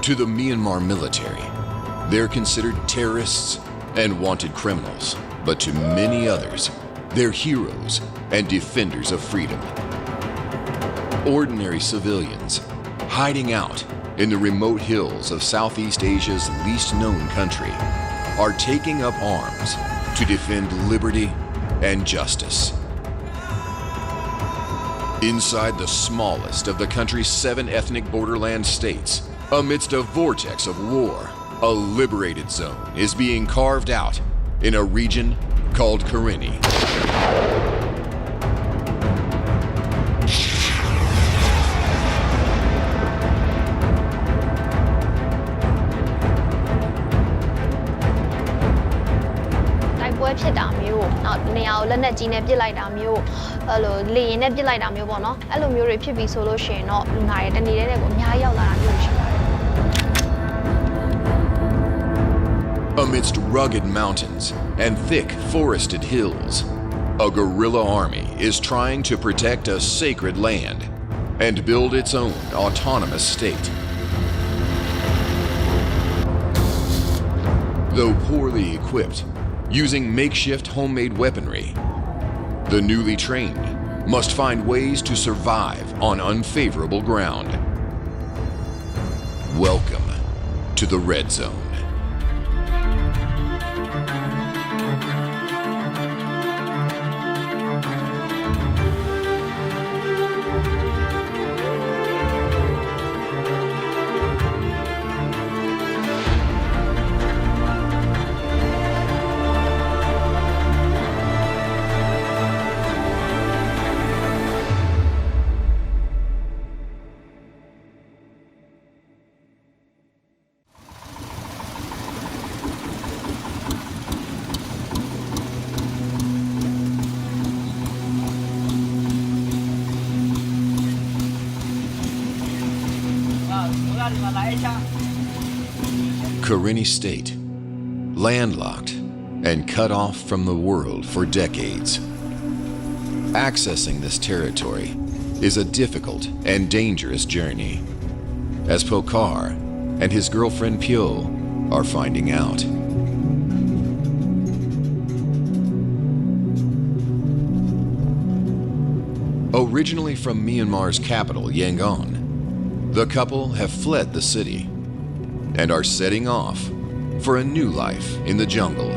To the Myanmar military, they're considered terrorists and wanted criminals, but to many others, they're heroes and defenders of freedom. Ordinary civilians, hiding out in the remote hills of Southeast Asia's least known country, are taking up arms to defend liberty and justice. Inside the smallest of the country's 7 ethnic borderland states, amidst a vortex of war, a liberated zone is being carved out in a region called Karenni. Amidst rugged mountains and thick forested hills, a guerrilla army is trying to protect a sacred land and build its own autonomous state. Though poorly equipped, using makeshift homemade weaponry, the newly trained must find ways to survive on unfavorable ground. Welcome to the Red Zone. Karenni State, landlocked and cut off from the world for decades. Accessing this territory is a difficult and dangerous journey, as Pokar and his girlfriend Pyo are finding out. Originally from Myanmar's capital, Yangon, the couple have fled the city and are setting off for a new life in the jungle.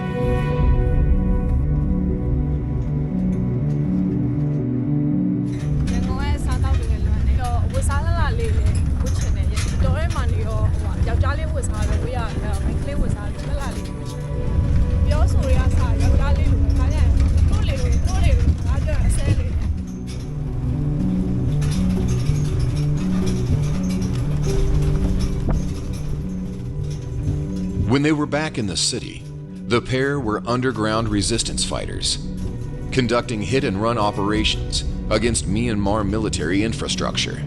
When they were back in the city, the pair were underground resistance fighters, conducting hit-and-run operations against Myanmar military infrastructure.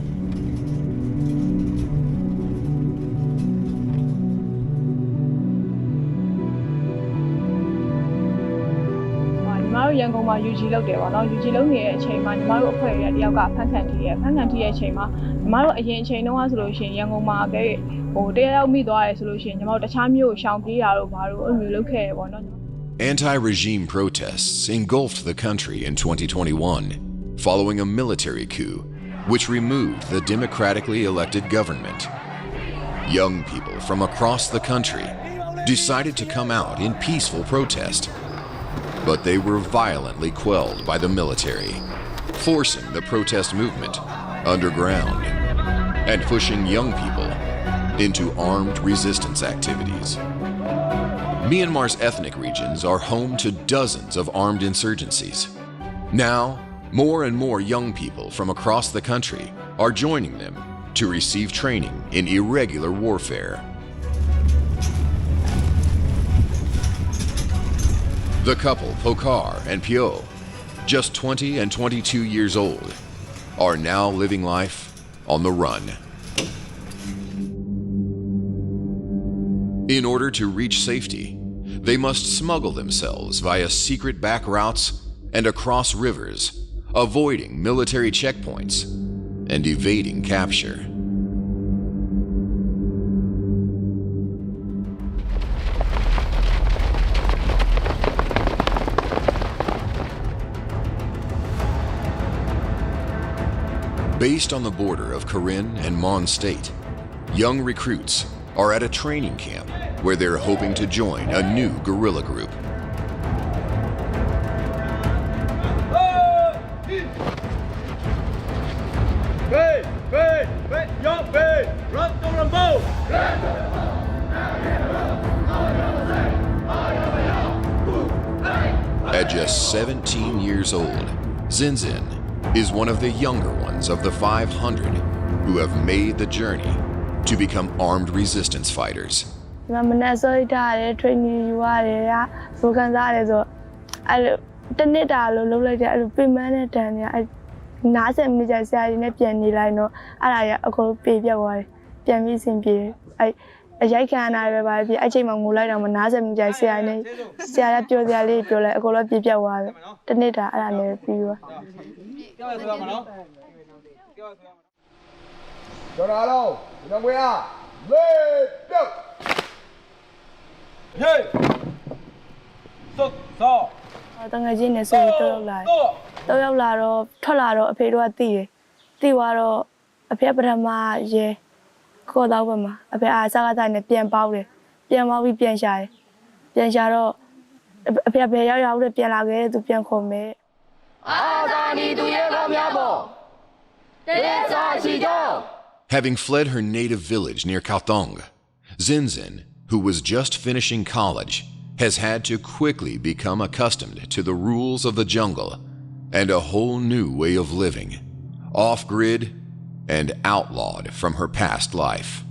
Anti-regime protests engulfed the country in 2021, following a military coup which removed the democratically elected government. Young people from across the country decided to come out in peaceful protest, but they were violently quelled by the military, forcing the protest movement underground and pushing young people into armed resistance activities. Myanmar's ethnic regions are home to dozens of armed insurgencies. Now, more and more young people from across the country are joining them to receive training in irregular warfare. The couple, Pokar and Pyo, just 20 and 22 years old, are now living life on the run. In order to reach safety, they must smuggle themselves via secret back routes and across rivers, avoiding military checkpoints and evading capture. Based on the border of Karen and Mon State, young recruits are at a training camp where they're hoping to join a new guerrilla group. At just 17 years old, Zinzin is one of the younger ones of the 500 who have made the journey to become armed resistance fighters. Having fled her native village near Kathong, Zinzin, who was just finishing college, has had to quickly become accustomed to the rules of the jungle and a whole new way of living, off-grid and outlawed from her past life.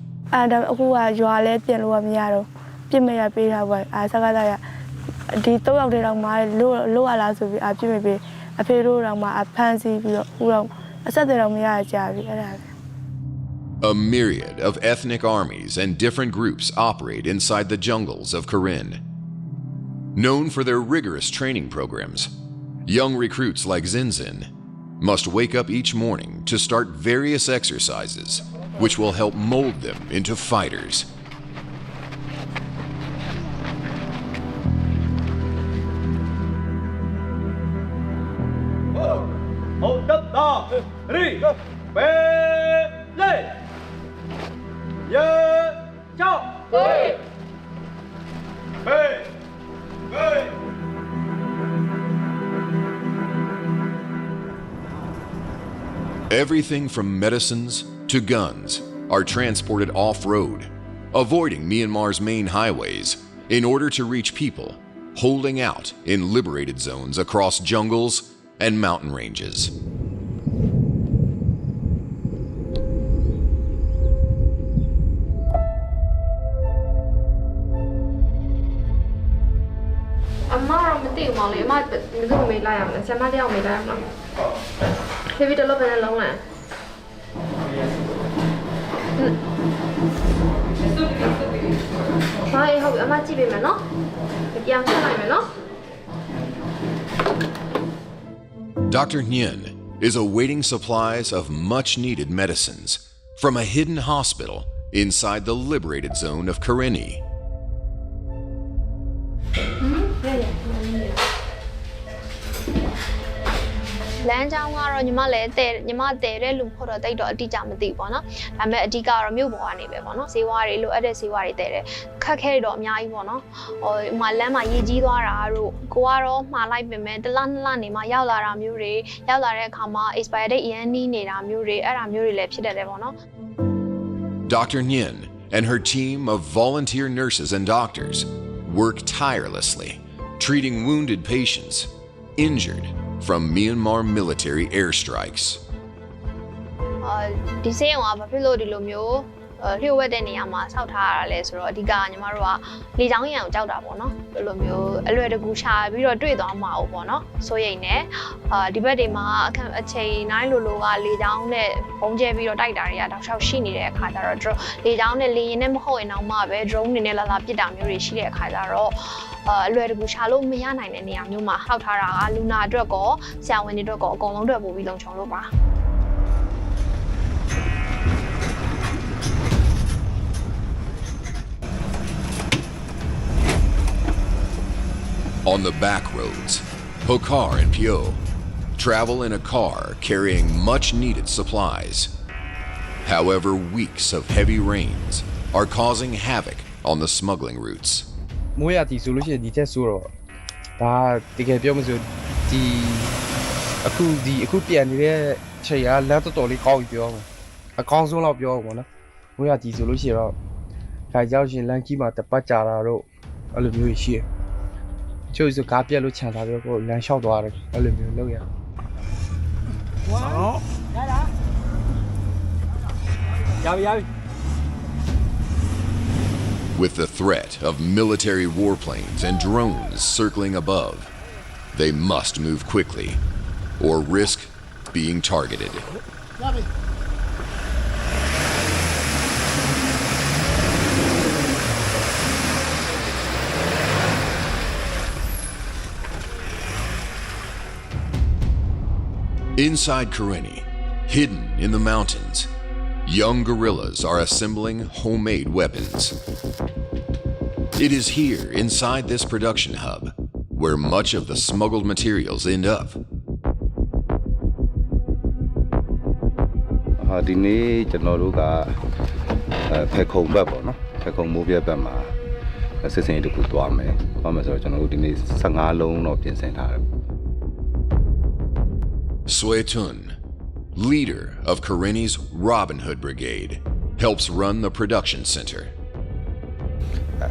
A myriad of ethnic armies and different groups operate inside the jungles of Karen. Known for their rigorous training programs, young recruits like Zinzin must wake up each morning to start various exercises which will help mold them into fighters. Everything from medicines to guns are transported off-road, avoiding Myanmar's main highways in order to reach people holding out in liberated zones across jungles and mountain ranges. Dr. Nguyen is awaiting supplies of much-needed medicines from a hidden hospital inside the liberated zone of Karenni. Dr. Nguyen and her team of volunteer nurses and doctors work tirelessly, treating wounded patients injured from Myanmar military airstrikes. On the back roads, Hokar and Pyo travel in a car carrying much-needed supplies. However, weeks of heavy rains are causing havoc on the smuggling routes. မိုးရတီဆိုလို့ရှိရင်ဒီချက်ဆိုတော့ဒါတကယ်ပြောမစို့ဒီအခုပြန်နေတဲ့ချိန်ကလမ်းတော်တော်လေးကောင်းပြီပြောမှာအကောင်းဆုံးတော့ပြောမှာနော်မိုးရတီဆိုလို့ရှိရင်တော့ခါကြောက်ရှင်လမ်းကြီးမှာတပတ်ကြာတာတော့အဲ့လိုမျိုးရှိတယ်ကျိုးဆိုကားပြက်လို့ခြံထားပြီးတော့လမ်းလျှောက်သွားတယ်အဲ့လိုမျိုးလုပ်ရWith the threat of military warplanes and drones circling above, they must move quickly or risk being targeted. Inside Karenni, hidden in the mountains, young guerrillas are assembling homemade weapons. It is here, inside this production hub, where much of the smuggled materials end up. ဒီနေ့ကျွန်တော်တို့ကဖက်ခုံဘက်ပေါ့နော်ဖက်ခုံမိုးပြက်ဘက်မှာစစ်စင်ရေးတစ်ခုသွားမယ်ဆိုတော့ကျွန်တော်တို့ဒီနေ့15လုံးတော့ပြင်ဆင်ထားတယ် Sue Tun, leader of Karenni's Robin Hood Brigade, helps run the production center.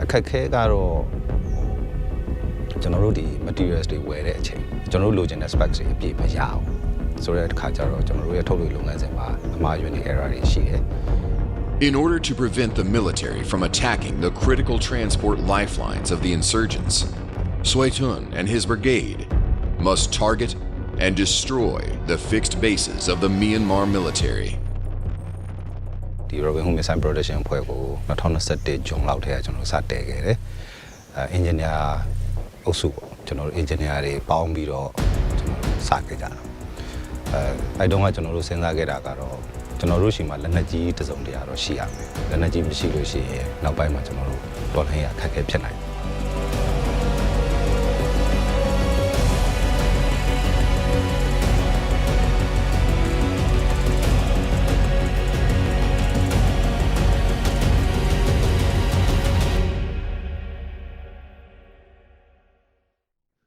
အခက်ခဲကတော့ကျွန်တော်တို့ဒီ materials တွေဝယ်တဲ့အချိန်ကျွန်တော်တို့လိုချင်တဲ့ specs တွေအပြည့်မရအောင်ဆိုတဲ့အခါကျတော့ကျွန်တော်တို့ရဲ့ထုတ်လုပ်လုပ်ငန်းစဉ်မှာအမှားယွင်းတွေ error တွေရှိတယ် In order to prevent the military from attacking the critical transport lifelines of the insurgents, Sue Tun and his brigade must target and destroy the fixed bases of the Myanmar military. ဒီ Robin Hood Missile Production ဖွဲ့ကို2021ဂျွန်လောက်ထဲကကျွန်တော်စတည်ခဲ့တယ်။ engineer အုပ်စုပေါ့ကျွန်တော်တို့ engineer တွေပေါင်းပြီးတော့ကျွန်တော်စခဲ့ကြတာ။အဲ့တုန်းကကျွန်တော်တို့စဉ်းစားခဲ့တာကတော့ကျွန်တော်တို့ရှိမှလက်နက်ကြီးတစ်စုံတရာတော့ရှိရမယ်။လက်နက်ကြီးမရှိလို့ရှိရင်နောက်ပိုင်းမှာကျွန်တော်တို့တော်လှန်ရေးအခက်အခဲဖြစ်နိုင်တယ်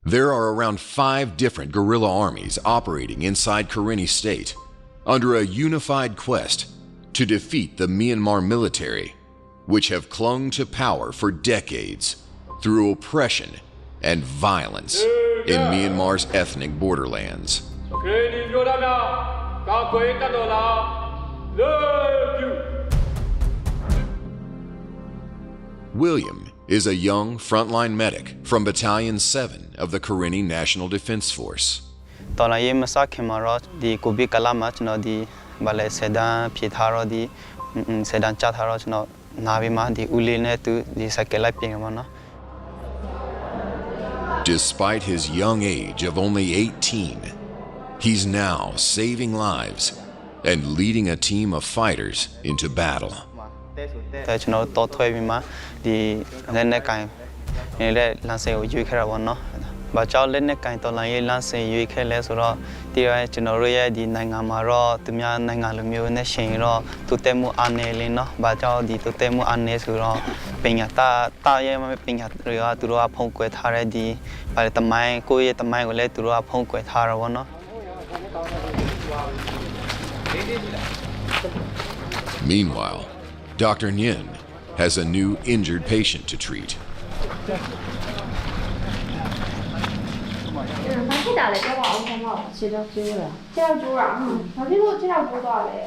There are around 5 different guerrilla armies operating inside Karenni State under a unified quest to defeat the Myanmar military, which have clung to power for decades through oppression and violence in Myanmar's ethnic borderlands. William is a young frontline medic from Battalion 7 of the Karenni National Defense Force. တော်လာရေးမစခင်မှာတော့ဒီကိုဗစ်ကာလမှာကျွန်တော်ဒီဗလဲဆယ်တန်းဖြည့်ထားတော့ဒီဆယ်တန်းချထားတော့ကျွန်တော်နာပြီးမှဒီဦးလေးနဲ့သူဒီစက်ကလိုက်ပြင်မှာနော် Despite his young age of only 18, he's now saving lives and leading a team of fighters into battle. แต่ကျွန်တော်တော့ထွဲပြီးမှဒီလက်နဲ့ကင်နေတဲ့လမ်းစင်ကိုရွေးခဲ့တာပေါ့နော်။ဘာကြောင့်လက်နဲ့ကင်တော်လိုင်းရေးလမ်းစင်ရွေးခဲ့လဲဆိုတော့ဒီရဲကျွန်တော်တို့ရဲ့ဒီနိုင်ငံမှာတော့သူများနိုင်ငံလိုမျိုးနဲ့ရှင်တော့တူတက်မှုအနေလင်းနော်။ဘာကြောင့်ဒီတူတက်မှုအနေဆိုတော့ပညာတာရဲ့ပညာတွေကသူတို့ကဖုံးကွယ်ထားတဲ့ဒီဘာလဲတမိုင်းကိုယ့်ရဲ့တမိုင်းကိုလည်းသူတို့ကဖုံးကွယ်ထားတာပေါ့နော် Meanwhile, Dr. Nguyen has a new injured patient to treat. ဘာဖြစ်တာလဲပြောပါဦးဆရာမခြေတော့ကျိုးတာခြေတော့ကျိုးတာဘာဖြစ်လို့ခြေတော့ကျိုးသွားလဲ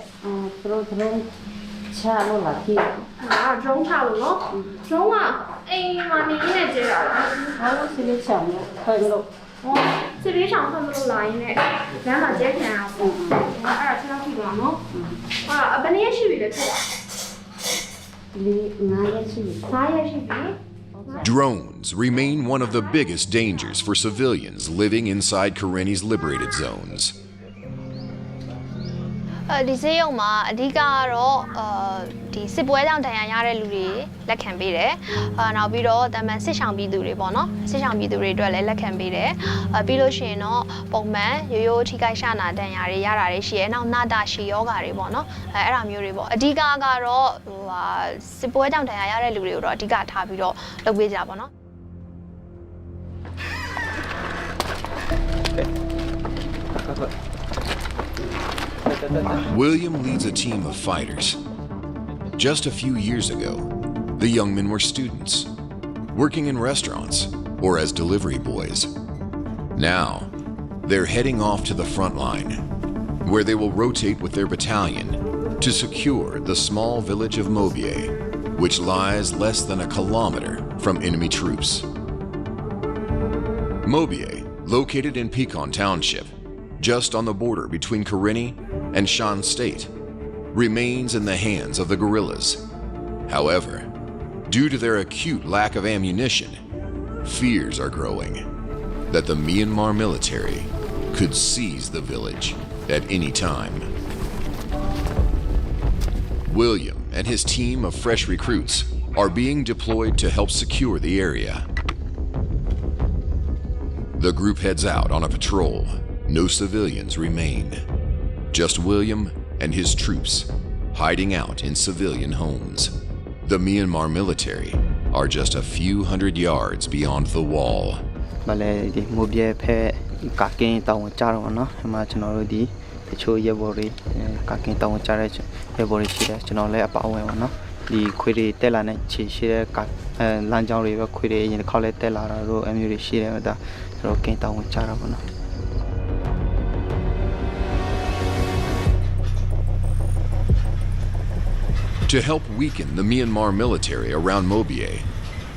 သူတို့ချလို့လာကြည့်ဒရုန်းချလို့နော်ဒရုန်းကအိမ်မှာနေနေကြတာလားဘာလို့စီလေးချမ်းလို့ခွင့်လို့စီလေးချောင်းခွင့်လို့လာရင်းနဲ့လမ်းမှာကျက်ခံအောင်အဲ့ဒါခြေတော့ကြည့်ပါနော်ဘယ်နည်းရှိပြီလဲဖြစ်တာ9ရက်ရှိပြီ Drones remain one of the biggest dangers for civilians living inside Karenni's liberated zones. ဒီဈေးရုံမှာအဓိကကတော့ဒီစစ်ပွဲကြောင့်ဒဏ်ရာရတဲ့လူတွေလက်ခံပေးတယ်နောက်ပြီးတော့တမန်စစ်ဆောင်ပြည်သူတွေပေါ့နော်စစ်ဆောင်ပြည်သူတွေအတွက်လည်းလက်ခံပေးတယ်ပြီးလို့ရှိရင်တော့ပုံမှန်ရိုးရိုးထိခိုက်ရှာနာဒဏ်ရာတွေရတာတွေရှိတယ်နောက်နာတာရှည်ယောဂါတွေပေါ့နော်အဲ့ဒါမျိုးတွေပေါ့အဓိကကတော့စစ်ပွဲကြောင့်ဒဏ်ရာရတဲ့လူတွေကိုတော့အဓိကထားပြီးတော့လုပ်ပေးကြပါပေါ့နော် William leads a team of fighters. Just a few years ago, the young men were students, working in restaurants or as delivery boys. Now, they're heading off to the front line, where they will rotate with their battalion to secure the small village of Maubier, which lies less than a kilometer from enemy troops. Maubier, located in Pecan Township, just on the border between Karenni and Shan State, remains in the hands of the guerrillas. However, due to their acute lack of ammunition, fears are growing that the Myanmar military could seize the village at any time. William and his team of fresh recruits are being deployed to help secure the area. The group heads out on a patrol. No civilians remain. Just William and his troops hiding out in civilian homes. The Myanmar military are just a few hundred yards beyond the wall. To help weaken the Myanmar military around Maubier,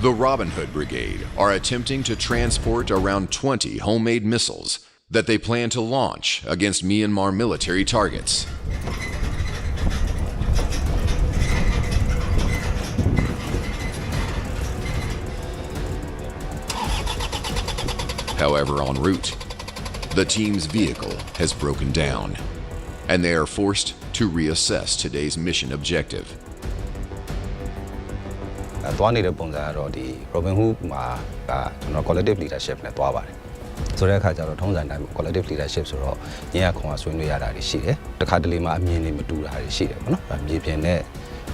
the Robin Hood Brigade are attempting to transport around 20 homemade missiles that they plan to launch against Myanmar military targets. However, en route, the team's vehicle has broken down, and they are forced to reassess today's mission objective. သွားနေတဲ့ပုံစံကတော့ဒီ Robin Hood မှာကကျွန်တော် collective leadership နဲ့သွားပါတယ်ဆိုတဲ့အခါကျတော့ထုံးစံတိုင်း collective leadership ဆိုတော့ညရခွန်အားဆွေးနွေးရတာတွေရှိတယ်တခါတလေမှာအမြင်တွေမတူတာတွေရှိတယ်ပေါ့နော်မြေပြင်နဲ့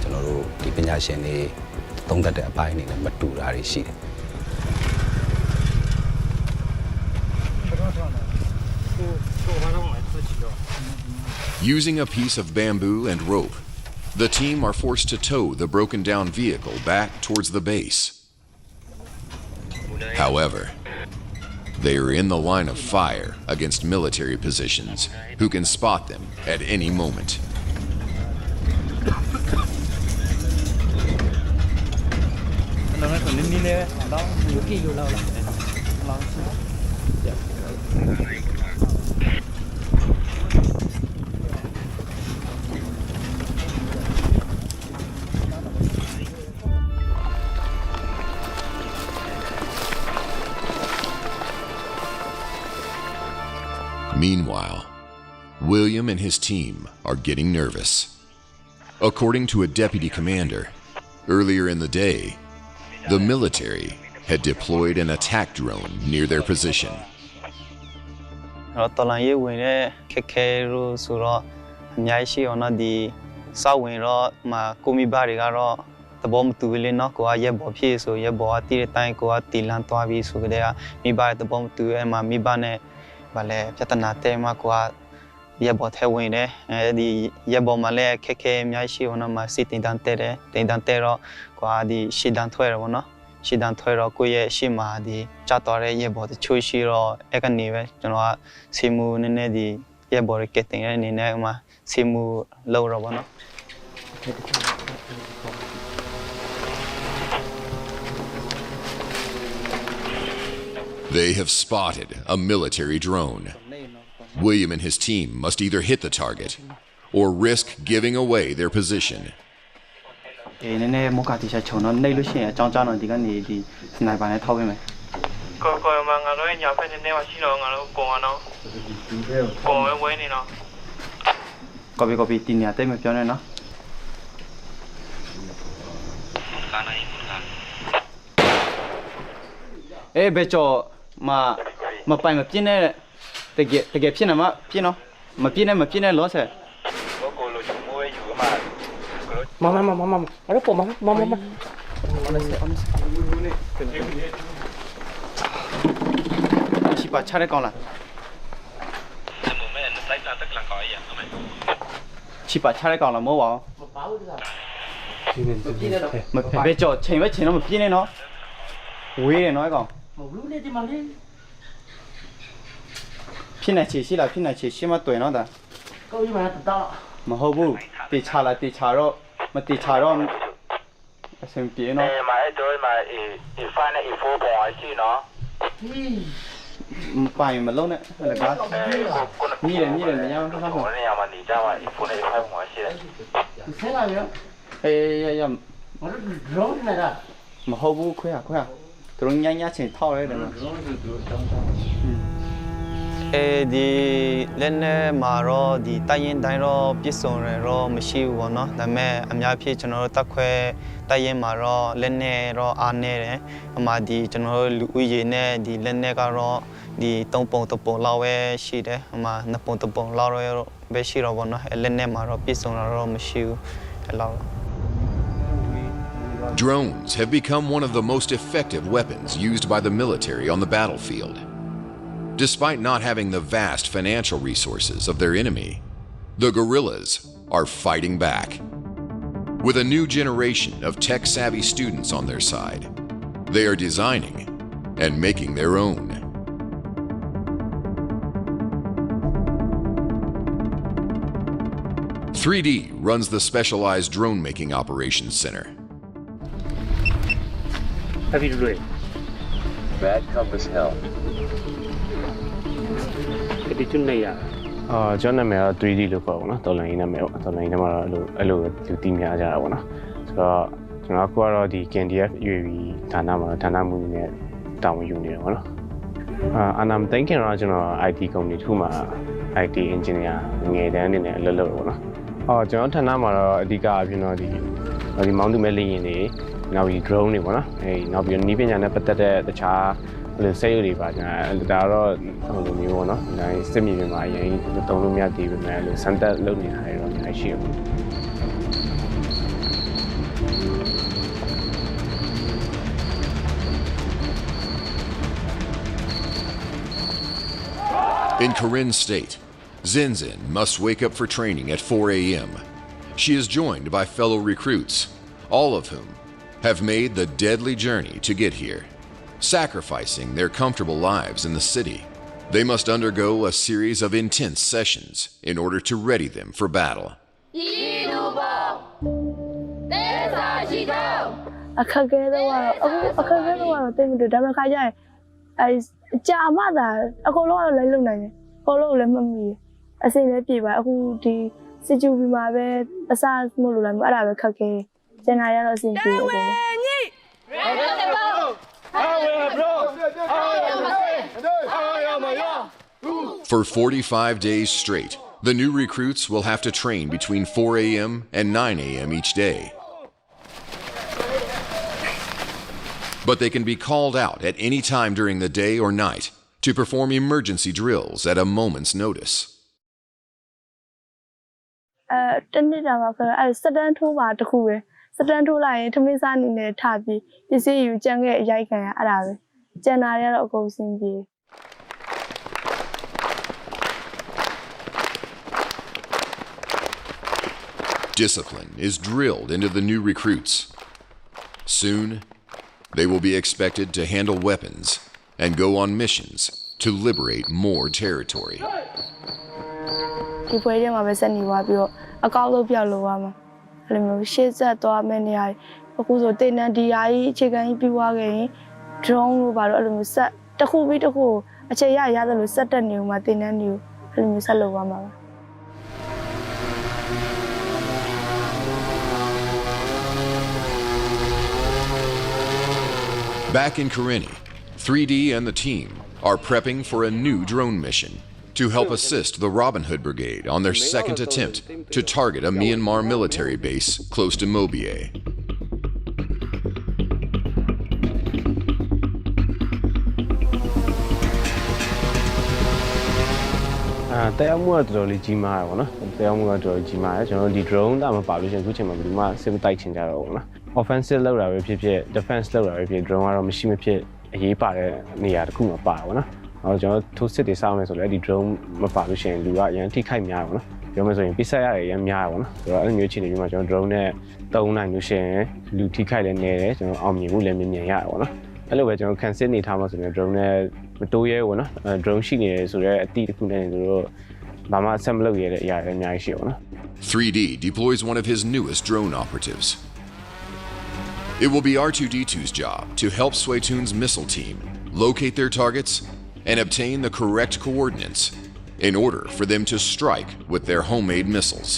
ကျွန်တော်တို့ဒီပညာရှင်တွေသုံးသပ်တဲ့အပိုင်းတွေနဲ့မတူတာတွေရှိတယ် Using a piece of bamboo and rope, the team are forced to tow the broken down vehicle back towards the base. However, they are in the line of fire against military positions who can spot them at any moment. Meanwhile, William and his team are getting nervous. According to a deputy commander, earlier in the day, the military had deployed an attack drone near their position. တော်လန်ရေးဝင်တဲ့ခက်ခဲလို့ဆိုတော့အများကြီးရှိအောင်တော့ဒီစောက်ဝင်တော့မှာကိုမိဘတွေကတော့သဘောမတူဘူးလေနော်ကိုကရက်ဘော်ဖြစ်ဆိုရက်ဘော်ကတီးတဲ့တိုင်းကိုကတီလန်သွားပြီးဆိုကြတဲ့မိဘသဘောမတူအဲ့မှာမိဘနဲ့ဗာလဲပြဿနာတဲမှာကိုကရက်ဘော်ထဲဝင်တယ်အဲဒီရက်ဘော်မှာလည်းခက်ခဲအများကြီးရှိအောင်တော့မှာစီတင်တန်းတဲတယ်တင်တန်းတဲတော့ကိုကဒီရှီတန်းထွဲတယ်ပေါ့နော်ရှီတန်းထွဲတော့ကိုရဲ့ရှေ့မှာဒီကြတော့တဲ့ရက်ဘော်တချို့ရှိတော့အဲ့ကနေပဲကျွန်တော်ကစီမူနည်းနည်းဒီရက်ဘော်ကတင်တဲ့အနေနဲ့မှာစီမူလောက်တော့ပေါ့နော် They have spotted a military drone. William and his team must either hit the target or risk giving away their position. နည်းနည်းမကတိချချုံတော့နေလို့ရှိရင်အကြောင်းကြားတော့ဒီကနေဒီစနိုက်ပါနဲ့ထောက်ပေးမယ်ကိုမငါတို့ညဖက်နေနေမှရှိတော့ငါတို့ပုံအောင်တော့ပုံဝဲနေတော့ copy တင်ရတဲ့မပြောနဲ့နော်ဘယ်ကျော်မပိုင်မပြင်းနဲ့တကယ်ဖြစ်နေမှာပြင်းနော်မပြင်းနဲ့လောဆယ် Mama. Ada apa, Mama. honest ရှိပါချရဲကောင်းလားရှိပါချရဲကောင်းလားမောပါမပဲကြောချိန်တော့မပြင်းနဲ့နော်ဝေးတယ်နော်အကောင်ဖြစ်နေချေရှိလားဖြစ်နေချေရှိမတွေ့နော်ဒါမဟုတ်ဘူးတေချာလားတေချာတော့မတေချာတော့အဆင်ပြေနော် ပိုင်မလုံးနဲ့ဟဲ့လားမြည်တယ်မရအောင်ထားဖို့နေရာမှာနေကြပါအဖုန်းနဲ့ဖိုင်မှာရှိတယ်ဆဲလာရောရမလုံးနေတာမဟုတ်ဘူးခွဲသူတို့ညချင်းထောက်ရဲတယ်နော်ဒီလက်နဲ့မှာတော့ဒီတိုင်းရင်တိုင်းတော့ပြစ်စုံရတော့မရှိဘူးပေါ့နော်ဒါပေမဲ့အများဖြစ်ကျွန်တော်တို့တက်ခွဲတိုင်းရင်မှာတော့လက်နဲ့တော့အားနေတယ်အမှဒီကျွန်တော်တို့လူဦးရေနဲ့ဒီလက်နဲ့ကတော့ဒီ3ပုံ3ပုံလောက်ပဲရှိတယ်အမှ2ပုံ3ပုံလောက်ပဲရှိတော့ပေါ့နော်လက်နဲ့မှာတော့ပြစ်စုံရတော့မရှိဘူးအဲ့လောက် Drones have become one of the most effective weapons used by the military on the battlefield. Despite not having the vast financial resources of their enemy, the guerrillas are fighting back. With a new generation of tech-savvy students on their side, they are designing and making their own. "3D" runs the specialized drone-making operations center. Happy to do it. Bad compass hell. ဒီကျွန်းနေရကျွန်တော်နာမည်က 3D လို့ခေါ်ပါတော့တော်လိုင်းနာမည်ပေါ့တော်လိုင်းနာမည်တော့အဲ့လိုသူတည်များကြတာပေါ့နော်ဆိုတော့ကျွန်တော်ကတော့ဒီ KNDF UAV ဌာနမှာဌာနမှုနဲ့တာဝန်ယူနေတယ်ပေါ့နော်အာနာမသိခင်တော့ကျွန်တော် IT company တစ်ခုမှာ IT engineer ငယ်တန်းအနေနဲ့အလုပ်လုပ်ပေါ့နော်ကျွန်တော်ဌာနမှာတော့အဓိကအဖြစ်တော့ဒီမောင်းသူမဲ့လေယာဉ်တွေနောက်ပြီး drone တွေပေါ့နော်နောက်ပြီးနီးပညာနဲ့ပတ်သက်တဲ့တခြားလို့စိတ်ရည်ပါညာဒါတော့ဟိုလိုမျိုးပေါ့နော်ဒါစစ်မြေပြင်မှာအရင်တုံးလို့မရသေးဘူးမယ်လို့စမ်းသပ်လုပ်နေတာတွေတော့အများကြီးရှိဘူး In Karen State, Zinzin must wake up for training at 4 a.m. She is joined by fellow recruits, all of whom have made the deadly journey to get here. Sacrificing their comfortable lives in the city, they must undergo a series of intense sessions in order to ready them for battle. အခက်အခဲတော့တိတ်မတွေ့ဒါပေမဲ့ခါကျရင်အဲကြာမှသာအကုန်လုံးကတော့လိုက်လုံနိုင်တယ်အကုန်လုံးလည်းမမီအစင်လည်းပြေပါအခုဒီစစ်ကျူပြီးမှာပဲအစားမလို့လည်းအဲ့ဒါပဲခက်ခဲကျန်တာရတော့အစင်ပြေတယ် For 45 days straight, the new recruits will have to train between 4 a.m. and 9 a.m. each day. But they can be called out at any time during the day or night to perform emergency drills at a moment's notice. တနေ့တာမှာဆိုစတန်ထိုးပါတခုပဲစတန်ထိုးလိုက်ရင်ထမင်းစားနေနဲ့ထပြီးပစ္စည်းယူကြံခဲ့အရိုက်ခံရအဲ့ဒါပဲကျန်တာတွေကတော့အကုန်စင်ပြေ Discipline is drilled into the new recruits. Soon, they will be expected to handle weapons and go on missions to liberate more territory. ဒီပွဲထဲမှာပဲစက်နေသွားပြီးတော့အကောက်လို့ပြောက်လို့ရမှာအဲ့လိုမျိုးရှေ့ဆက်သွားမယ့်နေရာအခုဆိုတင်တန်းဒီဟာကြီးအခြေခံကြီးပြီးသွားခဲ့ရင် drone လို့ပါတော့အဲ့လိုမျိုးဆက်တစ်ခုပြီးတစ်ခုအခြေရရတယ်လို့ဆက်တက်နေဦးမှာတင်တန်းနေဦးအဲ့လိုမျိုးဆက်လုပ်သွားမှာပါ Back in Karenni, 3D and the team are prepping for a new drone mission to help assist the Robin Hood Brigade on their second attempt to target a Myanmar military base close to Mobie. They are more drone Jima, they are more drone Jima, the drone, I'm a publisher, which I'm a Bima, same tight in their own. Offensive level, defense level, drone or machine, a part near Kuma Power. I was 2 cities already drone, my publisher, and do anti Kaimia. You're in Pisaya, Yamia, so I'm new chili, you might drone, Dona, you share, Lutica, and Omni William in Yaya. Hello, you can send it Thomas in a drone. 2 years နော် drone ရှိနေတယ်ဆိုတော့အတိတစ်ခုနဲ့ဆိုတော့ဘာမှဆက်မလုပ်ရတဲ့အရာတွေအများကြီးရှိအောင်နော် 3D deploys one of his newest drone operatives. It will be R2-D2's job to help Swaytoon's missile team locate their targets and obtain the correct coordinates in order for them to strike with their homemade missiles.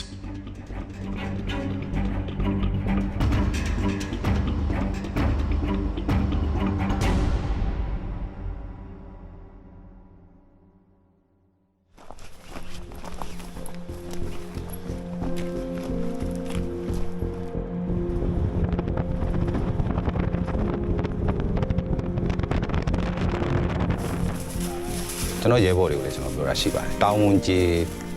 ကျွန်တော်ရဲဘော်တွေကိုလည်းကျွန်တော်ပြောတာရှိပါတယ်။တောင်းဝန်ကြီး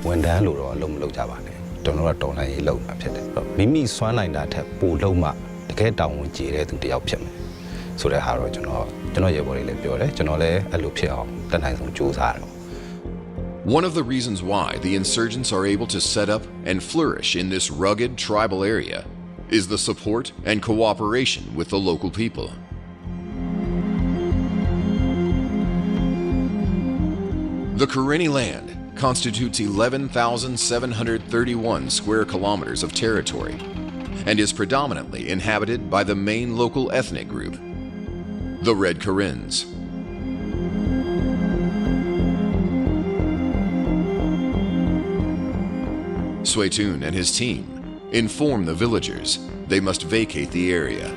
ဝန်ထမ်းလို့တော့လုံးမလုပ်ကြပါနဲ့။ကျွန်တော်တို့ကတော်လှန်ရေးလုပ်တာဖြစ်တယ်။မိမိစွမ်းနိုင်တာထက်ပိုလုံးမှတကယ်တောင်းဝန်ကြီးတဲ့သူတယောက်ဖြစ်မယ်။ဆိုတဲ့ဟာတော့ကျွန်တော်ရဲဘော်တွေလည်းပြောတယ်။ကျွန်တော်လည်းအဲ့လိုဖြစ်အောင်တတ်နိုင်ဆုံးကြိုးစားတယ်။ One of the reasons why the insurgents are able to set up and flourish in this rugged tribal area is the support and cooperation with the local people. The Karenni land constitutes 11,731 square kilometers of territory and is predominantly inhabited by the main local ethnic group, the Red Karens. Swaytoon and his team inform the villagers they must vacate the area,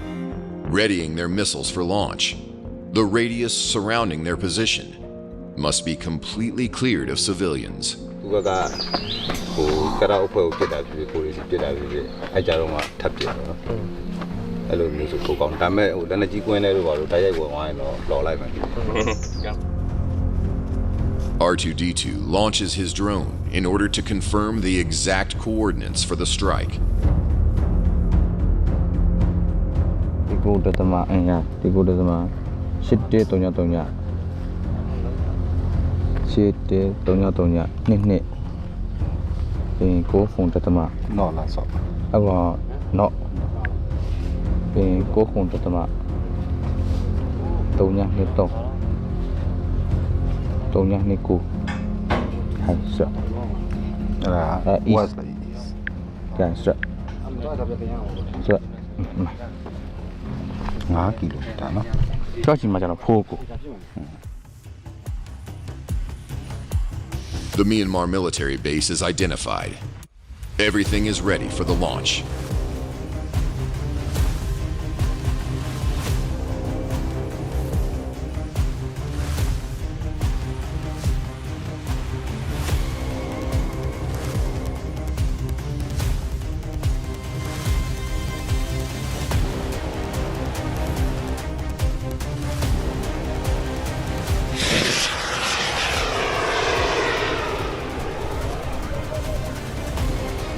readying their missiles for launch. The radius surrounding their position must be completely cleared of civilians. R2-D2 launches his drone in order to confirm the exact coordinates for the strike. The Myanmar military base is identified. Everything is ready for the launch.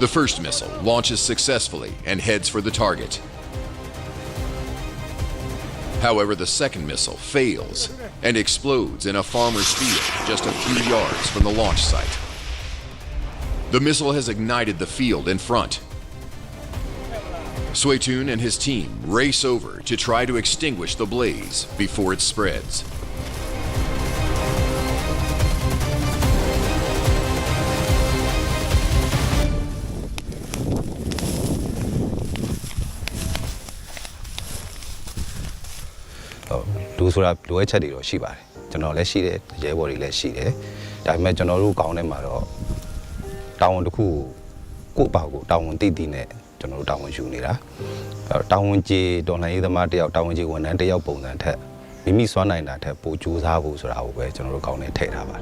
The first missile launches successfully and heads for the target. However, the second missile fails and explodes in a farmer's field just a few yards from the launch site. The missile has ignited the field in front. Swaytoon and his team race over to try to extinguish the blaze before it spreads. Do so that do each other or Shiba. General Leshide, Jabori Leshide. Diamond General Gown and Maro. Down the cool, Kupago, down Didine, General Down Junira. Down J, don't either Marty or Down J one and the elbow and tap. We miss one night that have put Jews Havos or our way, General Gown and Tate Hava.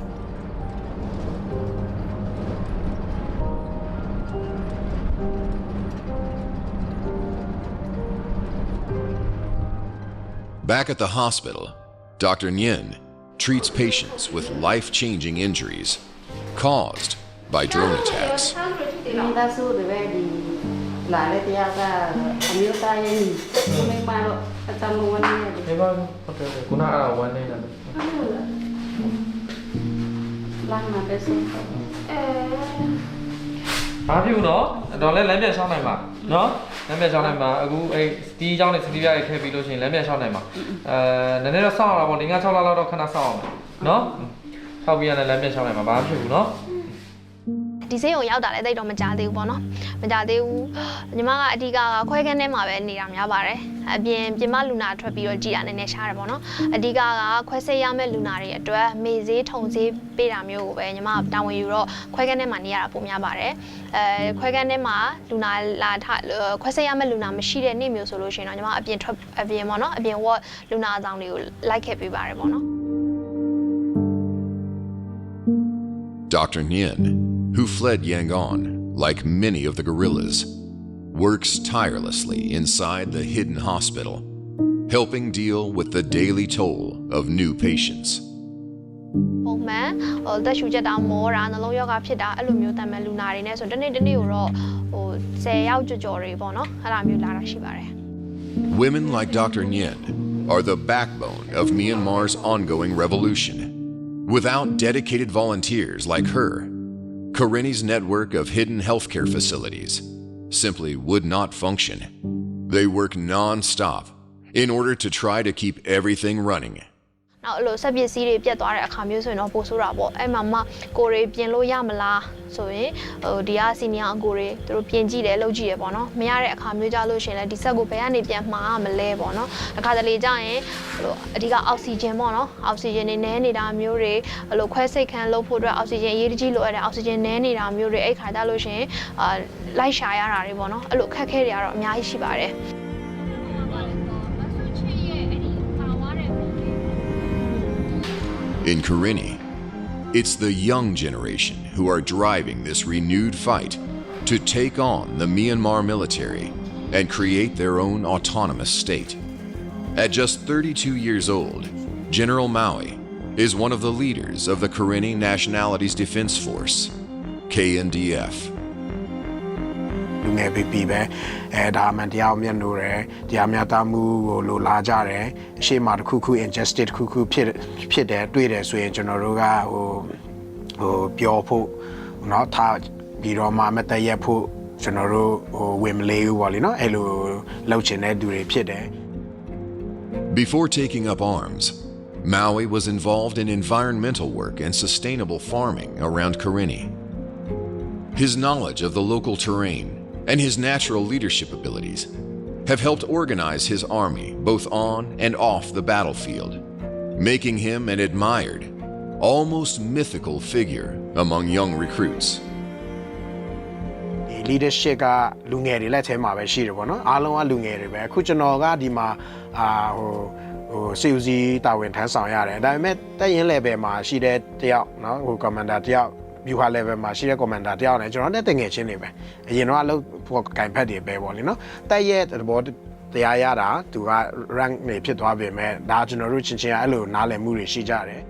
Back at the hospital, Dr. Nguyen treats patients with life-changing injuries caused by drone attacks. မိသားစုတွေပဲဒီလာတဲ့တရားကအမျိုးသားရဲ့ညီမိမတို့အတမဝန်နေတယ် ဒီပါဟုတ်တယ်ခုနကဝန်နေတာ လာမှာပဲဆို ဘာဖြစ်ဘူးနော်တော့လဲလမ်းပြန်ရှောင်းနိုင်ပါနော်လမ်းပြန်ရှောင်းနိုင်ပါအခုအဲ့တီးเจ้าနဲ့စတီးပြရထည့်ပြီးလို့ရှိရင်လမ်းပြန်ရှောင်းနိုင်ပါနည်းနည်းတော့စောင့်ရတာပေါ့5-6လလောက်တော့ခဏစောင့်အောင်နော်ထောက်ပြီးရတယ်လမ်းပြန်ရှောင်းနိုင်ပါဘာမှဖြစ်ဘူးနော် ဒီစိတ်ကိုရောက်တာလည်းတိတ်တော့မကြသေးဘူးပေါ့နော်မကြသေးဘူးညီမကအဓိကခွဲခန်းထဲမှာပဲနေတာများပါတယ်အပြင်မလူနာထွက်ပြီးတော့ကြည်တာနည်းနည်းရှားတယ်ပေါ့နော်အဓိကခွဲစိတ်ရမယ့်လူနာတွေအတွက်မေဈေးထုံဈေးပေးတာမျိုးကိုပဲညီမတာဝန်ယူတော့ခွဲခန်းထဲမှာနေရတာပုံများပါတယ်ခွဲခန်းထဲမှာလူနာလာခွဲစိတ်ရမယ့်လူနာမရှိတဲ့နေ့မျိုးဆိုလို့ရှိရင်တော့ညီမအပြင်ပေါ့နော်အပြင်ဝတ်လူနာဆောင်တွေကိုလိုက်ခဲ့ပေးပါတယ်ပေါ့နော် Dr. Nguyen, who fled Yangon, like many of the guerrillas, works tirelessly inside the hidden hospital, helping deal with the daily toll of new patients. ပုံမှန်တက်ရှူချက်တာမောတာနှလုံးရောဂါဖြစ်တာအဲ့လိုမျိုးတမ်းမဲ့လူနာတွေနဲ့ဆိုတနေ့ကိုတော့10ယောက်ကြော်တွေပေါ့နော်အဲ့ဒါမျိုးလာတာရှိပါတယ် Women like Dr. Nguyen are the backbone of Myanmar's ongoing revolution. Without dedicated volunteers like her, Kareni's network of hidden healthcare facilities simply would not function. They work non-stop in order to try to keep everything running. နောက်အဲ့လိုဆက်ပစ္စည်းတွေပြတ်သွားတဲ့အခါမျိုးဆိုရင်တော့ပို့ဆိုးတာပေါ့အဲ့မှာမှကိုတွေပြင်လို့ရမလားဆိုရင်ဒီကစီနီယာအကိုတွေသူတို့ပြင်ကြည့်တယ်လုပ်ကြည့်တယ်ပေါ့နော်မရတဲ့အခါမျိုးကြလို့ရှိရင်လည်းဒီဆက်ကိုဘယ်ကနေပြန်မှားမလဲပေါ့နော်အခါတလေကြရင်အဓိကအောက်ဆီဂျင်ပေါ့နော်အောက်ဆီဂျင်တွေနည်းနေတာမျိုးတွေအဲ့လိုခွဲစိတ်ခန်းလုပ်ဖို့အတွက်အောက်ဆီဂျင်အရေးတကြီးလိုအပ်တယ်အောက်ဆီဂျင်နည်းနေတာမျိုးတွေအဲ့ခါကြလို့ရှိရင်လိုက်ရှာရတာတွေပေါ့နော်အဲ့လိုအခက်အခဲတွေကတော့အများကြီးရှိပါတယ် In Karenni, it's the young generation who are driving this renewed fight to take on the Myanmar military and create their own autonomous state. At just 32 years old, General Maui is one of the leaders of the Karenni Nationalities Defense Force, KNDF. လူငယ်ပီပီပဲဒါမှန်တရားမျက်နှာတယ်တရားမျှတမှုကိုလိုလားကြတယ်အရှိမတစ်ခုခု injustice တစ်ခုခုဖြစ်တယ်တွေ့တယ်ဆိုရင်ကျွန်တော်တို့ကပြောဖို့เนาะထားပြီးတော့မှမတည့်ရဖို့ကျွန်တော်တို့ဝင်မလေးဘူးပေါ့လေเนาะအဲ့လိုလှုပ်ချင်တဲ့သူတွေဖြစ်တယ် Before taking up arms, Maui was involved in environmental work and sustainable farming around Karenni. His knowledge of the local terrain and his natural leadership abilities have helped organize his army both on and off the battlefield, making him an admired, almost mythical figure among young recruits. Leadership ကလူငယ်တွေလက်ထဲမှာပဲရှိတယ်ပေါ့နော်အားလုံးကလူငယ်တွေပဲအခုကျွန်တော်ကဒီမှာစီယူစီတာဝန်ထမ်းဆောင်ရတယ်ဒါပေမဲ့တက်ရင် level မှာရှိတဲ့တယောက်เนาะcommander တယောက်Yuha level မှာရှိတဲ့ commander တယောက်နဲ့ကျွန်တော်နဲ့တငယ်ချင်းတွေပဲအရင်တော့အလုပ်ဖို့ကင်ဖက်တွေပဲပေါ့လေနော်တက်ရဲ့သဘောတရားရတာသူက rank နေဖြစ်သွားပြီမဲ့ဒါကျွန်တော်တို့ချင်းချင်းအဲ့လိုနားလည်မှုတွေရှိကြတယ်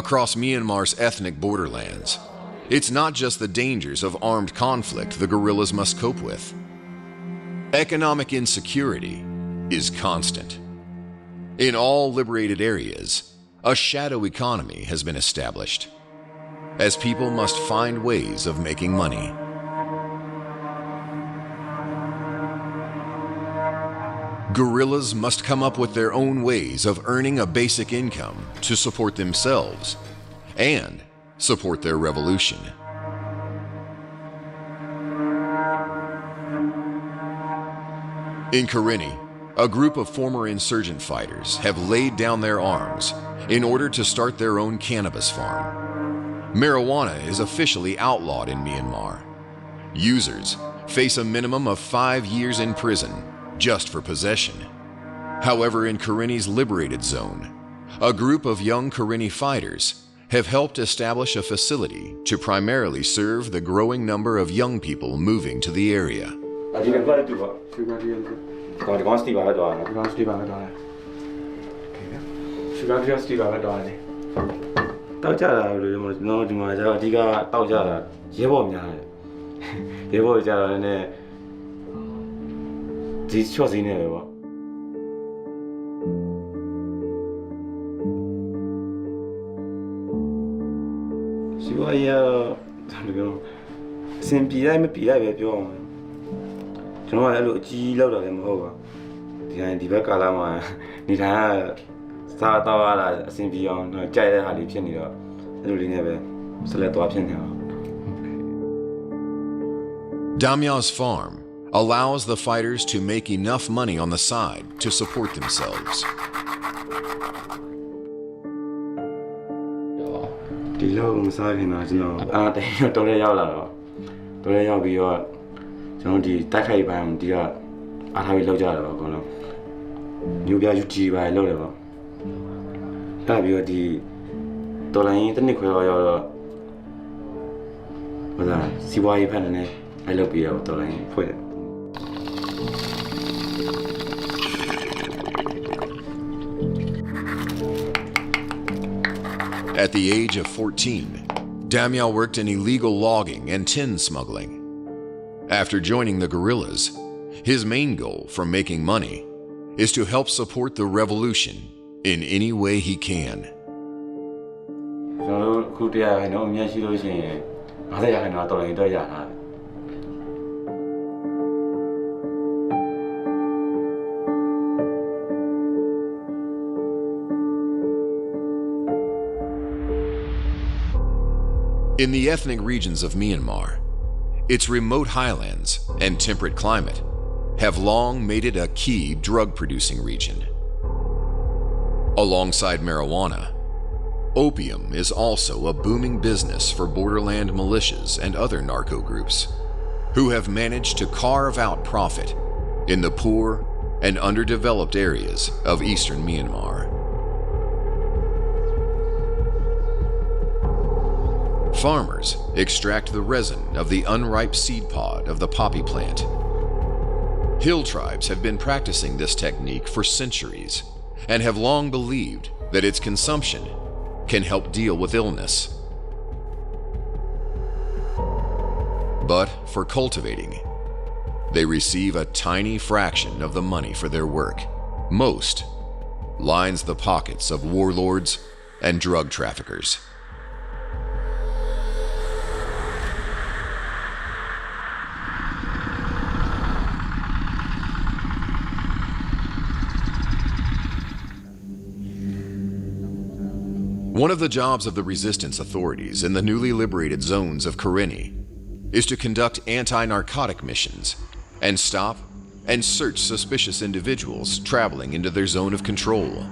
Across Myanmar's ethnic borderlands, it's not just the dangers of armed conflict the guerrillas must cope with. Economic insecurity is constant. In all liberated areas, a shadow economy has been established, as people must find ways of making money. Guerrillas must come up with their own ways of earning a basic income to support themselves and support their revolution. In Karenni, a group of former insurgent fighters have laid down their arms in order to start their own cannabis farm. Marijuana is officially outlawed in Myanmar. Users face a minimum of 5 years in prison just for possession. However, in Karenni's liberated zone, a group of young Karenni fighters have helped establish a facility to primarily serve the growing number of young people moving to the area. Damya's farm allows the fighters to make enough money on the side to support themselves. At the age of 14, Damya worked in illegal logging and tin smuggling. After joining the guerrillas, his main goal for making money is to help support the revolution in any way he can. In the ethnic regions of Myanmar, its remote highlands and temperate climate have long made it a key drug-producing region. Alongside marijuana, opium is also a booming business for borderland militias and other narco groups, who have managed to carve out profit in the poor and underdeveloped areas of eastern Myanmar. Farmers extract the resin of the unripe seed pod of the poppy plant. Hill tribes have been practicing this technique for centuries and have long believed that its consumption can help deal with illness. But for cultivating, they receive a tiny fraction of the money for their work. Most lines the pockets of warlords and drug traffickers. One of the jobs of the resistance authorities in the newly liberated zones of Karenni is to conduct anti-narcotic missions and stop and search suspicious individuals traveling into their zone of control.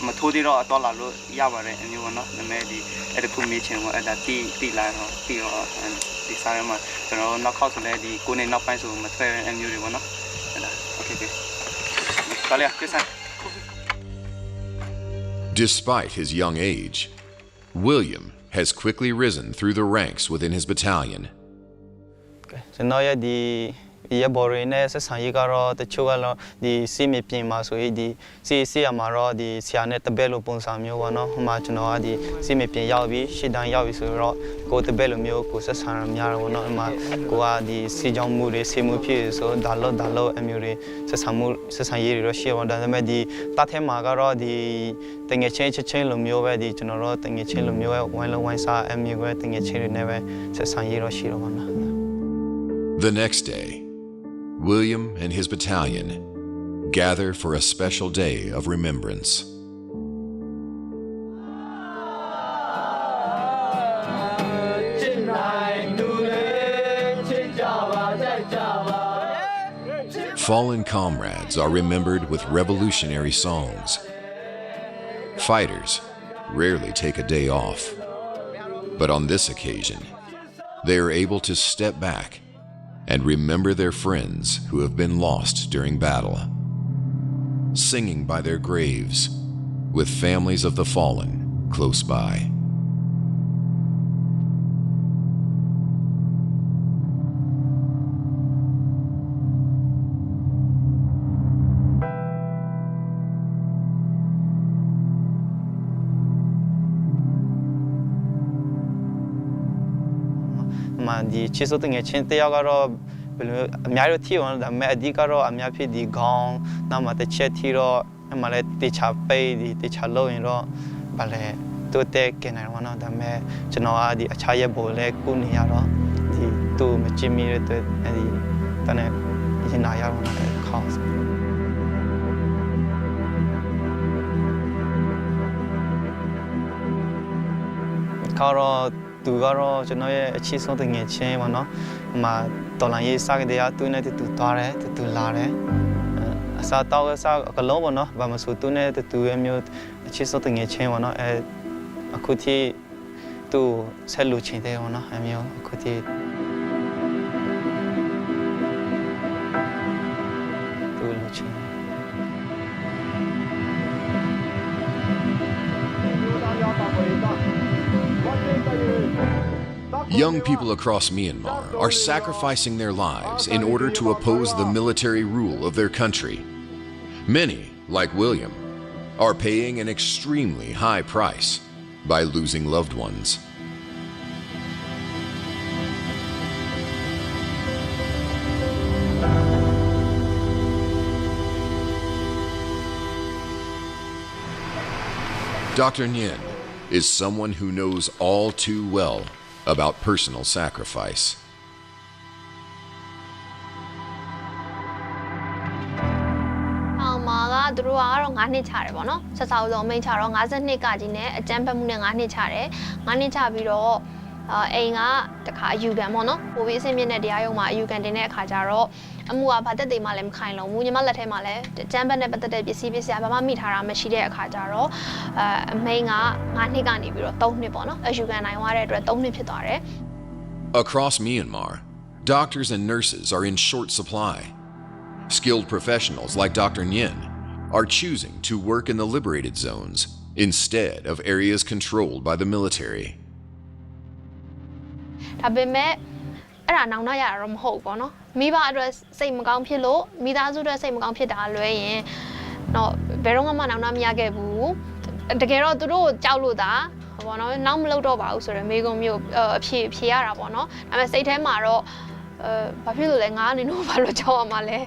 မထိုးသေးတော့တော့လာလို့ရပါတယ်အမျိုးပေါ့နော်ဒါပေမဲ့ဒီအဲ့တခုမေးချင်ပေါ့အဲ့ဒါတီလာတော့တီရောဒီစားရမှာကျွန်တော်နောက်ခေါက်ဆိုလဲဒီကိုနေနောက်ပိုင်းဆိုမထွက်အမျိုးတွေပေါ့နော်အဲ့ဒါโอเคကလေးကစား Despite his young age, William has quickly risen through the ranks within his battalion. ကျွန်တော်ရဲ့ဒီရဘော်ရင်းနဲ့ဆက်ဆံရေးကတော့တချို့ကတော့ဒီစီမီပြင်မှာဆိုရင်ဒီစီရမှာတော့ဒီဆရာနဲ့တပည့်လိုပုံစံမျိုးပေါ့နော်ဟိုမှာကျွန်တော်ကဒီစီမီပြင်ရောက်ပြီးရှစ်တန်းရောက်ပြီးဆိုတော့ကိုတပည့်လိုမျိုးကိုဆက်ဆံရများတယ်ပေါ့နော်အမှကိုကဒီစီကြောင်းမှုတွေစီမှုဖြစ်ဆိုဒါလို့အမျိုးတွေဆက်ဆံရေးတွေတော့ရှိပါဒါပေမဲ့ဒီတတ်ထဲမှာကတော့ဒီတငယ်ချင်းလိုမျိုးပဲဒီကျွန်တော်တို့တငယ်ချင်းလိုမျိုးပဲဝိုင်းစားအမျိုးပဲတငယ်ချင်းတွေနဲ့ပဲဆက်ဆံရေးတော့ရှိတော့ပါနော် The next day, William and his battalion gather for a special day of remembrance. Fallen comrades are remembered with revolutionary songs. Fighters rarely take a day off, but on this occasion, they are able to step back and remember their friends who have been lost during battle, singing by their graves with families of the fallen close by. Di chiso tinge chen te ya garo amya ro thi on da me adi garo amya phi di gong na ma te che thi ro ma le te cha pai di te cha lo yin ro ba le to te ke na ro na da me chano a di acha ye bo le ku ni ya ro di tu ma chi mi re te adi ta ne yin na ya ro na cause ကတော့သူကတော့ကျွန်တော်ရဲ့အချစ်ဆုံးတငယ်ချင်းပေါ့နော်ဟိုမှာတော်လိုင်းရေးစားကြတဲ့သူနဲ့တူသွားတယ်တူလာတယ်အစားတောက်အစားအကလုံးပေါ့နော်ဘာမှဆိုသူနဲ့တူရဲ့မျိုးအချစ်ဆုံးတငယ်ချင်းပေါ့နော်အခုထိသူဆက်လူချင်းတယ်ပေါ့နော်အမျိုးအခုထိသူလူချင်း Young people across Myanmar are sacrificing their lives in order to oppose the military rule of their country. Many, like William, are paying an extremely high price by losing loved ones. Dr. Nguyen is someone who knows all too well about personal sacrifice. Maga သူတို့ကတော့9နှစ်ချတယ်ပေါ့နော်ဆက်ဆောက်ဆုံးအမိန့်ချတော့52ကကြီးနဲ့အကြမ်းဖက်မှုနဲ့9နှစ်ချတယ်9နှစ်ချပြီးတော့အိမ်ကတခါအယူခံပေါ့နော်ပိုပြီးအဆင့်မြင့်တဲ့တရားရုံးမှာအယူခံတင်တဲ့အခါကျတော့အမှုကဘာတက်တေးမှလည်းမခိုင်လုံဘူးညီမလက်ထဲမှာလည်းကျန်းဘက်နဲ့ပတ်သက်တဲ့ပစ္စည်းဘာမှမိထားတာမရှိတဲ့အခါကျတော့အမိန်က9နှစ်ကနေပြီးတော့3နှစ်ပေါ့နော်အယူခံနိုင်သွားတဲ့အတွက်3နှစ်ဖြစ်သွားတယ် Across Myanmar, doctors and nurses are in short supply. Skilled professionals like Dr. Nguyen are choosing to work in the liberated zones instead of areas controlled by the military. ဒါပေမဲ့အဲ့ဒါနောက်နောက်ရတာတော့မဟုတ်ဘူးပေါ့နော်မိဘအတွက်စိတ်မကောင်းဖြစ်လို့မိသားစုအတွက်စိတ်မကောင်းဖြစ်တာလွဲရင်တော့ဘယ်တော့မှနောက်နောက်မရခဲ့ဘူးတကယ်တော့သူတို့ကြောက်လို့တာပေါ့နော်နောက်မလုပ်တော့ပါဘူးဆိုတော့မိကုံမျိုးအဖြေရတာပေါ့နော်ဒါပေမဲ့စိတ်ထဲမှာတော့ဘာဖြစ်လို့လဲငါအနေနဲ့ဘာလို့ကြောက်ရမှာလဲ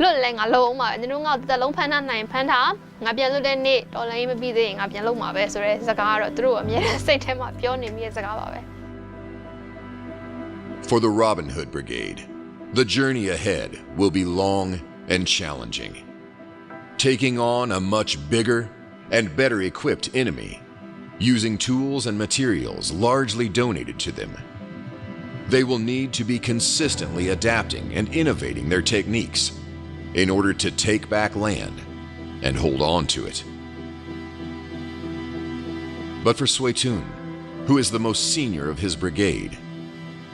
လွတ်လဲငါလုံးအောင်ပါကျွန်တော်ငါတက်လုံးဖမ်းထားနိုင်ဖမ်းထားငါပြန်လွတ်တဲ့နေ့တော်လိုင်းမပြီးသေးရင်ငါပြန်လုပ်မှာပဲဆိုတဲ့စကားကတော့သူတို့အမြဲစိတ်ထဲမှာပြောနေမိတဲ့စကားပါပဲ For the Robin Hood Brigade, the journey ahead will be long and challenging. Taking on a much bigger and better equipped enemy, using tools and materials largely donated to them. They will need to be consistently adapting and innovating their techniques in order to take back land and hold on to it. But for Suetun, who is the most senior of his brigade,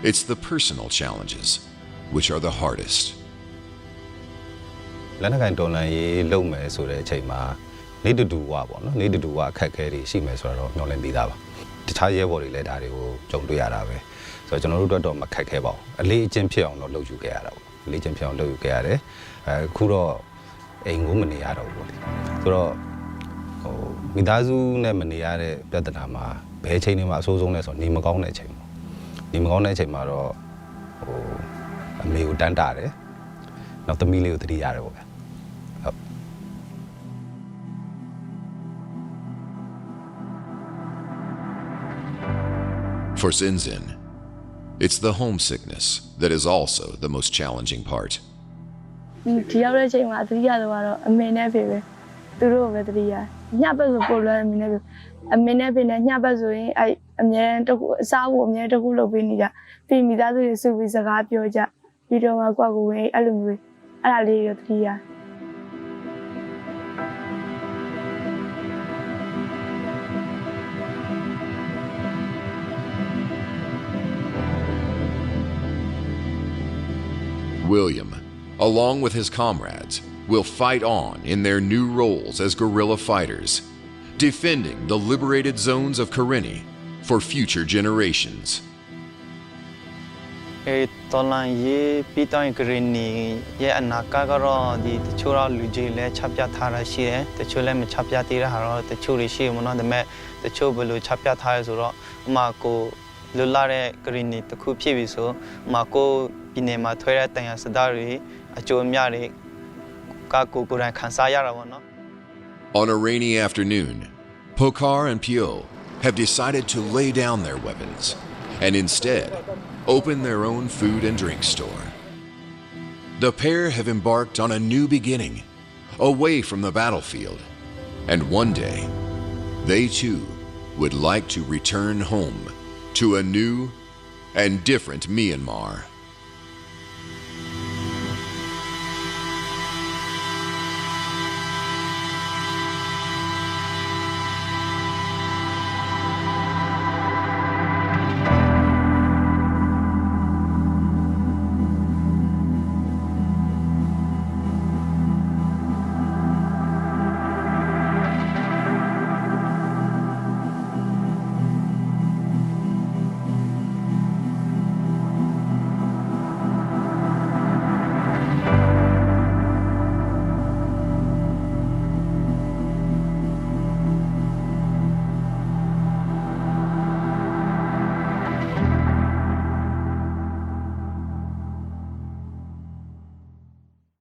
it's the personal challenges which are the hardest. လက်နက်ကိုင်တော်လှန်ရေးလုပ်မယ်ဆိုတဲ့အချိန်မှာနေတူတူဝပေါ့နော်နေတူတူဝအခက်အခဲတွေရှိမယ်ဆိုတော့မျှော်လင့်ပြီးသားပါတခြားရဲဘော်တွေလည်းဒါတွေကိုကြုံတွေ့ရတာပဲဆိုတော့ကျွန်တော်တို့တော့မခက်ခဲပါဘူးအလေးအကျင့်ဖြစ်အောင်တော့လုပ်ယူခဲ့ရတာပေါ့အလေးအကျင့်ဖြစ်အောင်လုပ်ယူခဲ့ရတယ်အခုတော့အိမ်ကိုမနေရတော့ဘူးပေါ့လေဆိုတော့ဟိုမိသားစုနဲ့မနေရတဲ့ပြဿနာမှာဘယ်ချိန်တွေမှာအဆိုးဆုံးလဲဆိုတော့နေမကောင်းတဲ့အချိန်ပေါ့နေမကောင်းတဲ့အချိန်မှာတော့ဟိုအမေကိုတန်းတာတယ်နောက်သမီးလေးကိုတတိရတယ်ပေါ့ဗျာ For Zinzin, it's the homesickness that is also the most challenging part. ဒီရောက်တဲ့အချိန်မှာတတိယတော့အမေနဲ့ဖေပဲသူတို့ပဲတတိယညဘက်ဆိုပို့လွှဲအမေနဲ့ဖေအမေနဲ့ဖေနဲ့ညဘက်ဆိုရင်အဲ့အမြဲတကူအစားဖို့အမြဲတကူလုပ်ပေးနေကြပြီးမိသားစုတွေစုပြီးစကားပြောကြပြီးတော့မှကိုယ့်ကိုယ်ဝင်အဲ့လိုမျိုးအဲ့ဒါလေးရောတတိယ William, along with his comrades, will fight on in their new roles as guerrilla fighters, defending the liberated zones of Karenni for future generations. တော်လန်ရေးပြီးတော့ဂရနီရဲ့အနာဂတ်ကတော့ဒီတချို့တော့လူကြီးလည်းချပြထားရရှိတယ်တချို့လည်းမချပြသေးတဲ့ဟာတော့တချို့တွေရှိမနော်ဒါပေမဲ့တချို့ဘယ်လိုချပြထားရဆိုတော့ဥမာကိုလွတ်လာတဲ့ဂရနီတစ်ခုဖြစ်ပြီဆိုဥမာကိုပြည်နယ်မှာထွဲတဲ့တန်ရစသားတွေအကျိုးအမြတွေကကိုယ်တိုင်ခံစားရတာပေါ့နော် On a rainy afternoon, Pokar and Pio have decided to lay down their weapons and instead open their own food and drink store. The pair have embarked on a new beginning, away from the battlefield, and one day, they too would like to return home to a new and different Myanmar.